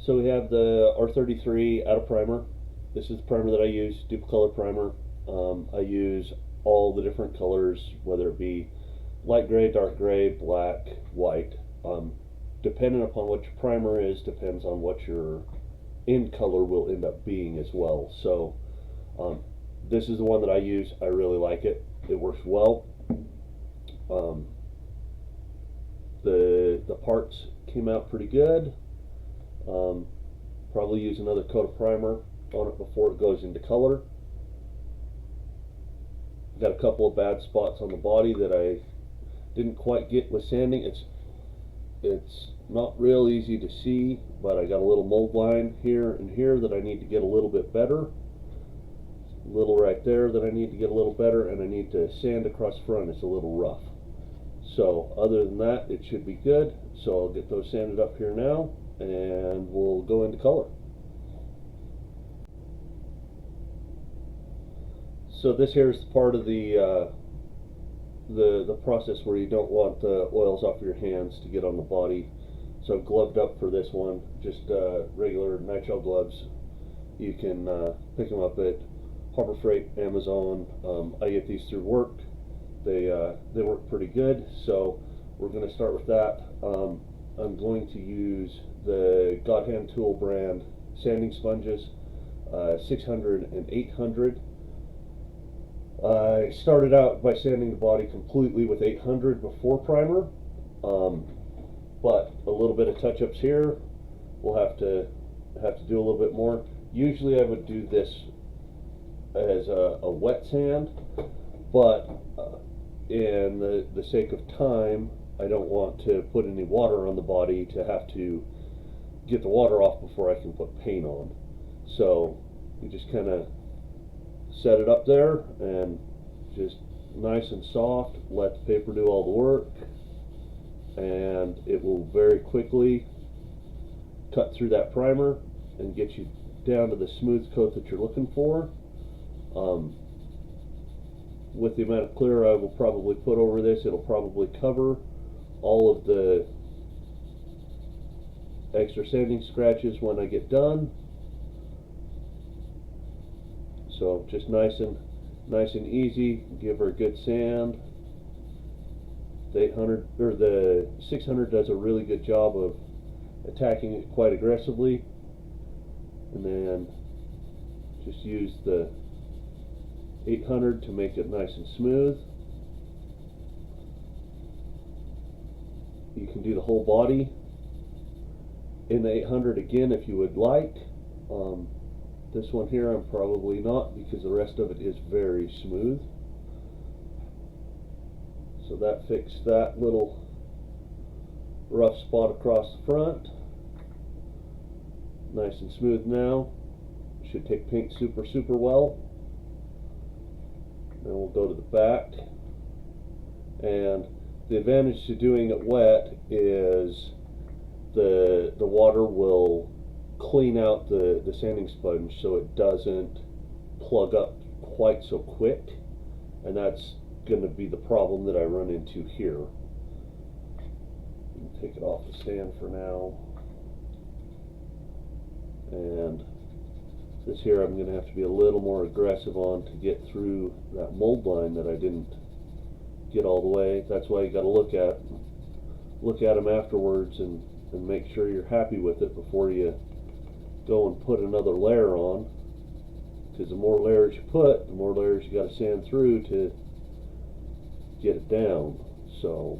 So we have the R33 out of primer. This is the primer that I use, Duplicolor primer. I use all the different colors, whether it be light gray, dark gray, black, white. Depending upon what your primer is, depends on what your end color will end up being as well. So this is the one that I use. I really like it. It works well. The parts came out pretty good. Probably use another coat of primer on it before it goes into color. Got a couple of bad spots on the body that I didn't quite get with sanding. It's not real easy to see, but I got a little mold line here and here that I need to get a little bit better. A little right there that I need to get a little better, and I need to sand across front. It's a little rough. So other than that, it should be good. So I'll get those sanded up here now, and we'll go into color. So this here is part of the process where you don't want the oils off your hands to get on the body. So I've gloved up for this one, just regular nitrile gloves. You can pick them up at Harbor Freight, Amazon. I get these through work. They work pretty good. So we're going to start with that. I'm going to use the God Hand Tool brand sanding sponges, 600 and 800. I started out by sanding the body completely with 800 before primer, but a little bit of touch-ups here. We'll have to do a little bit more. Usually I would do this as a wet sand, but in the sake of time, I don't want to put any water on the body to have to get the water off before I can put paint on. So you just kind of set it up there and just nice and soft, let the paper do all the work, and it will very quickly cut through that primer and get you down to the smooth coat that you're looking for. With the amount of clear I will probably put over this, it'll probably cover all of the extra sanding scratches when I get done. So just nice and easy. Give her a good sand. The 800 or the 600 does a really good job of attacking it quite aggressively, and then just use the 800 to make it nice and smooth. You can do the whole body in the 800 again if you would like. This one here I'm probably not, because the rest of it is very smooth. So that fixed that little rough spot across the front. Nice and smooth now. Should take paint super well. Then we'll go to the back. And the advantage to doing it wet is the water will clean out the sanding sponge so it doesn't plug up quite so quick, and that's going to be the problem that I run into here. Take it off the stand for now, and this here I'm going to have to be a little more aggressive on to get through that mold line that I didn't get all the way. That's why you got to look at them afterwards and make sure you're happy with it before you go and put another layer on, because the more layers you put, the more layers you got to sand through to get it down. So